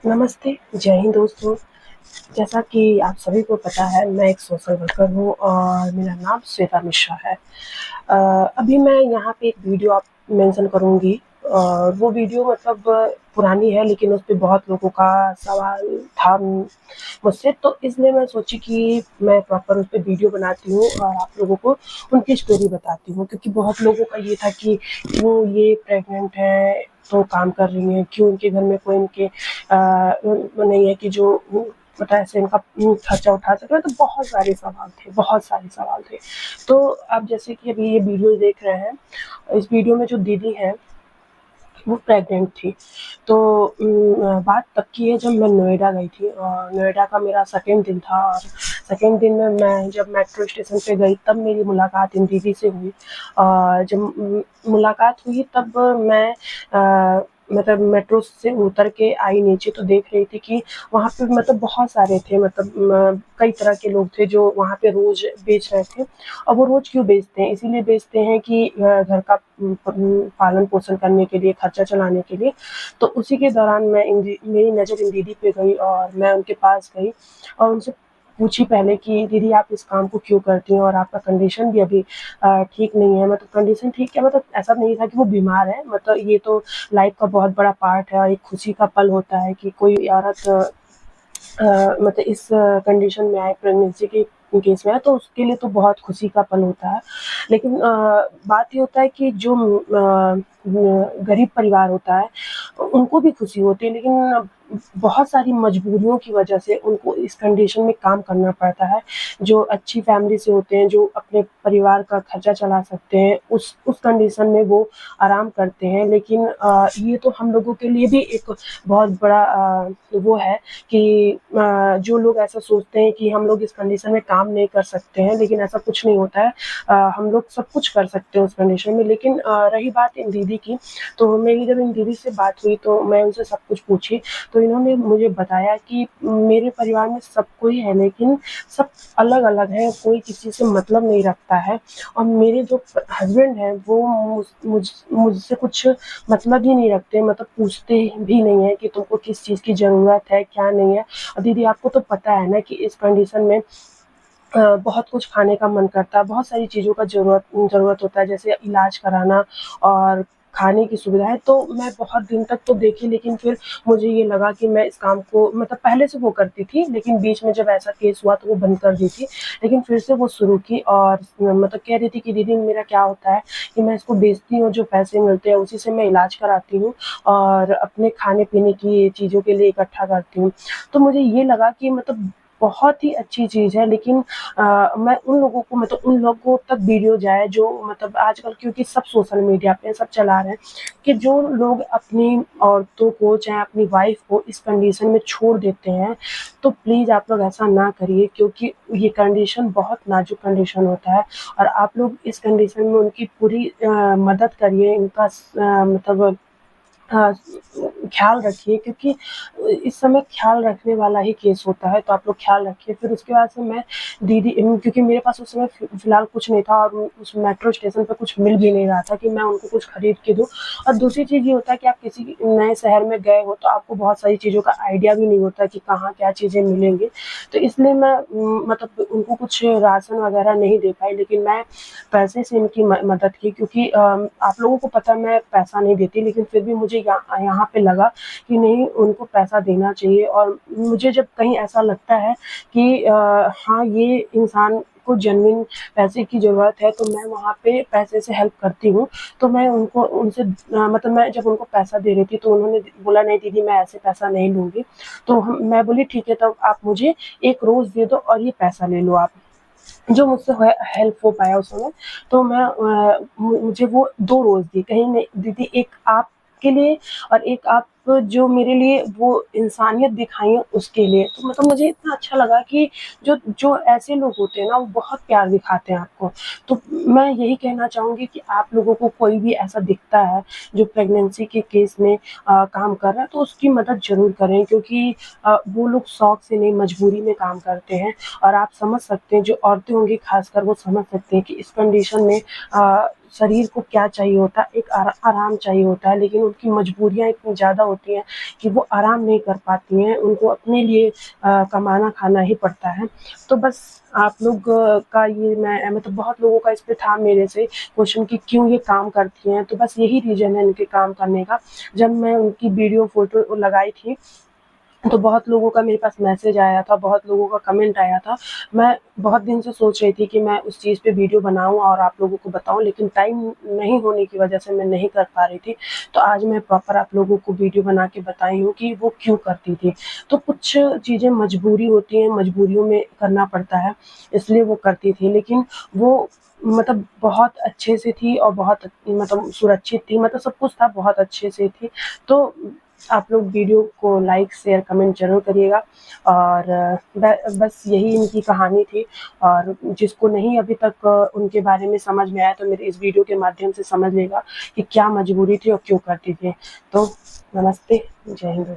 नमस्ते, जय हिंद दोस्तों। जैसा कि आप सभी को पता है, मैं एक सोशल वर्कर हूँ और मेरा नाम श्वेता मिश्रा है। अभी मैं यहाँ पे एक वीडियो आप मेंशन करूँगी और वो वीडियो मतलब पुरानी है, लेकिन उस पे बहुत लोगों का सवाल था मुझसे, तो इसलिए मैं सोची कि मैं प्रॉपर उस पे वीडियो बनाती हूँ और आप लोगों को उनकी स्टोरी बताती हूँ। क्योंकि बहुत लोगों का ये था कि क्यों ये प्रेग्नेंट है तो काम कर रही हैं, क्यों उनके घर में कोई उनके नहीं है कि जो मतलब ऐसे इनका खर्चा उठा सके। तो बहुत सारे सवाल थे। तो आप जैसे कि अभी ये वीडियो देख रहे हैं, इस वीडियो में जो दीदी है वो प्रेग्नेंट थी। तो बात तब की है जब मैं नोएडा गई थी और नोएडा का मेरा सेकंड दिन था और सेकंड दिन में मैं जब मेट्रो स्टेशन पे गई तब मेरी मुलाकात इन दीदी से हुई। और जब मुलाकात हुई तब मैं मतलब मेट्रो से उतर के आई नीचे, तो देख रही थी कि वहाँ पे मतलब बहुत सारे थे, मतलब कई तरह के लोग थे जो वहाँ पे रोज़ बेच रहे थे। और वो रोज़ क्यों बेचते हैं? इसीलिए बेचते हैं कि घर का पालन पोषण करने के लिए, खर्चा चलाने के लिए। तो उसी के दौरान मेरी नज़र इन दीदी पे गई और मैं उनके पास गई और उनसे पूछी पहले कि दीदी आप इस काम को क्यों करती हैं और आपका कंडीशन भी अभी ठीक नहीं है। मतलब कंडीशन ठीक क्या, मतलब ऐसा नहीं था कि वो बीमार है, मतलब ये तो लाइफ का बहुत बड़ा पार्ट है, एक खुशी का पल होता है कि कोई औरत मतलब इस कंडीशन में आए, प्रेगनेंसी के केस में आए, तो उसके लिए तो बहुत खुशी का पल होता है। लेकिन बात ये होता है कि जो गरीब परिवार होता है उनको भी खुशी होती है, लेकिन बहुत सारी मजबूरियों की वजह से उनको इस कंडीशन में काम करना पड़ता है। जो अच्छी फैमिली से होते हैं, जो अपने परिवार का खर्चा चला सकते हैं, उस कंडीशन में वो आराम करते हैं। लेकिन ये तो हम लोगों के लिए भी एक बहुत बड़ा वो है कि जो लोग ऐसा सोचते हैं कि हम लोग इस कंडीशन में काम नहीं कर सकते हैं, लेकिन ऐसा कुछ नहीं होता है। हम लोग सब कुछ कर सकते हैं उस कंडीशन में। लेकिन रही बात इन दीदी की, तो मेरी जब इन दीदी से बात हुई तो मैं उनसे सब कुछ पूछी, तो इन्होंने मुझे बताया कि मेरे परिवार में सब कोई है, लेकिन सब अलग-अलग हैं, कोई किसी से मतलब नहीं रखता है और मेरे जो हस्बैंड हैं वो मुझसे कुछ मतलब ही नहीं रखते, मतलब पूछते भी नहीं है कि तुमको किस चीज़ की ज़रूरत है, क्या नहीं है। और दीदी आपको तो पता है ना कि इस कंडीशन में बहुत कुछ खाने का मन करता है, बहुत सारी चीज़ों का ज़रूरत होता है, जैसे इलाज कराना और खाने की सुविधाएँ। तो मैं बहुत दिन तक तो देखी, लेकिन फिर मुझे ये लगा कि मैं इस काम को मतलब पहले से वो करती थी, लेकिन बीच में जब ऐसा केस हुआ तो वो बंद कर दी थी। लेकिन फिर से वो शुरू की और मतलब कह रही थी कि दीदी मेरा क्या होता है कि मैं इसको बेचती हूँ, जो पैसे मिलते हैं उसी से मैं इलाज कराती हूँ और अपने खाने-पीने की चीज़ों के लिए इकट्ठा करती हूँ। तो मुझे ये लगा कि मतलब बहुत ही अच्छी चीज़ है, लेकिन मैं उन लोगों को मतलब उन लोगों तक वीडियो जाए जो मतलब आजकल, क्योंकि सब सोशल मीडिया पे सब चला रहे हैं, कि जो लोग अपनी औरतों को चाहे अपनी वाइफ को इस कंडीशन में छोड़ देते हैं, तो प्लीज़ आप लोग ऐसा ना करिए, क्योंकि ये कंडीशन बहुत नाजुक कंडीशन होता है और आप लोग इस कंडीशन में उनकी पूरी मदद करिए, इनका मतलब हाँ, ख़्याल रखिए, क्योंकि इस समय ख़्याल रखने वाला ही केस होता है, तो आप लोग ख़्याल रखिए। फिर उसके बाद से मैं दीदी क्योंकि मेरे पास उस समय फ़िलहाल कुछ नहीं था और उस मेट्रो स्टेशन पे कुछ मिल भी नहीं रहा था कि मैं उनको कुछ खरीद के दूँ। और दूसरी चीज़ ये होता है कि आप किसी नए शहर में गए हो, तो आपको बहुत सारी चीज़ों का आइडिया भी नहीं होता कि कहाँ क्या चीज़ें मिलेंगी। तो इसलिए मैं मतलब उनको कुछ राशन वग़ैरह नहीं दे पाई, लेकिन मैं पैसे से इनकी मदद की, क्योंकि आप लोगों को पता है मैं पैसा नहीं देती, लेकिन फिर भी मुझे यहाँ पे लगा कि नहीं, उनको पैसा देना चाहिए। और मुझे जब कहीं ऐसा लगता है कि हाँ ये इंसान को जेन्युइन पैसे की ज़रूरत है, तो मैं वहाँ पे पैसे से हेल्प करती हूँ। तो मैं उनको उनसे मतलब मैं जब उनको पैसा दे रही थी तो उन्होंने बोला नहीं दीदी मैं ऐसे पैसा नहीं लूँगी। तो मैं बोली ठीक है, तब आप मुझे 1 रोज़ दे दो और ये पैसा ले लो आप। जो मुझसे हेल्प हो पाया उस समय। तो मैं मुझे वो 2 रोज़ दी, कहीं नहीं दीदी, एक आपके लिए और एक आप जो मेरे लिए वो इंसानियत दिखाई है उसके लिए। तो मतलब मुझे इतना अच्छा लगा कि जो जो ऐसे लोग होते हैं ना वो बहुत प्यार दिखाते हैं आपको। तो मैं यही कहना चाहूँगी कि आप लोगों को कोई भी ऐसा दिखता है जो प्रेगनेंसी के केस में काम कर रहा है, तो उसकी मदद ज़रूर करें, क्योंकि वो लोग शौक से नहीं, मजबूरी में काम करते हैं। और आप समझ सकते हैं, जो औरतें होंगी खासकर वो समझ सकते हैं कि इस कंडीशन में शरीर को क्या चाहिए होता है, एक आराम चाहिए होता है, लेकिन उनकी मजबूरियाँ इतनी ज़्यादा होती हैं कि वो आराम नहीं कर पाती हैं, उनको अपने लिए कमाना खाना ही पड़ता है। तो बस आप लोग का ये मैं मतलब बहुत लोगों का इस पे था मेरे से क्वेश्चन कि क्यों ये काम करती हैं, तो बस यही रीज़न है इनके काम करने का। जब मैं उनकी वीडियो फ़ोटो लगाई थी, तो बहुत लोगों का मेरे पास मैसेज आया था, बहुत लोगों का कमेंट आया था। मैं बहुत दिन से सोच रही थी कि मैं उस चीज़ पे वीडियो बनाऊँ और आप लोगों को बताऊँ, लेकिन टाइम नहीं होने की वजह से मैं नहीं कर पा रही थी। तो आज मैं प्रॉपर आप लोगों को वीडियो बना के बताई हूँ कि वो क्यों करती थी। तो कुछ चीज़ें मजबूरी होती हैं, मजबूरियों में करना पड़ता है, इसलिए वो करती थी। लेकिन वो मतलब बहुत अच्छे से थी और बहुत मतलब सुरक्षित थी, मतलब सब कुछ था, बहुत अच्छे से थी। तो आप लोग वीडियो को लाइक, शेयर, कमेंट ज़रूर करिएगा और बस यही इनकी कहानी थी। और जिसको नहीं अभी तक उनके बारे में समझ में आया, तो मेरे इस वीडियो के माध्यम से समझ लेगा कि क्या मजबूरी थी और क्यों करती थी। तो नमस्ते, जय हिंद दोस्तों।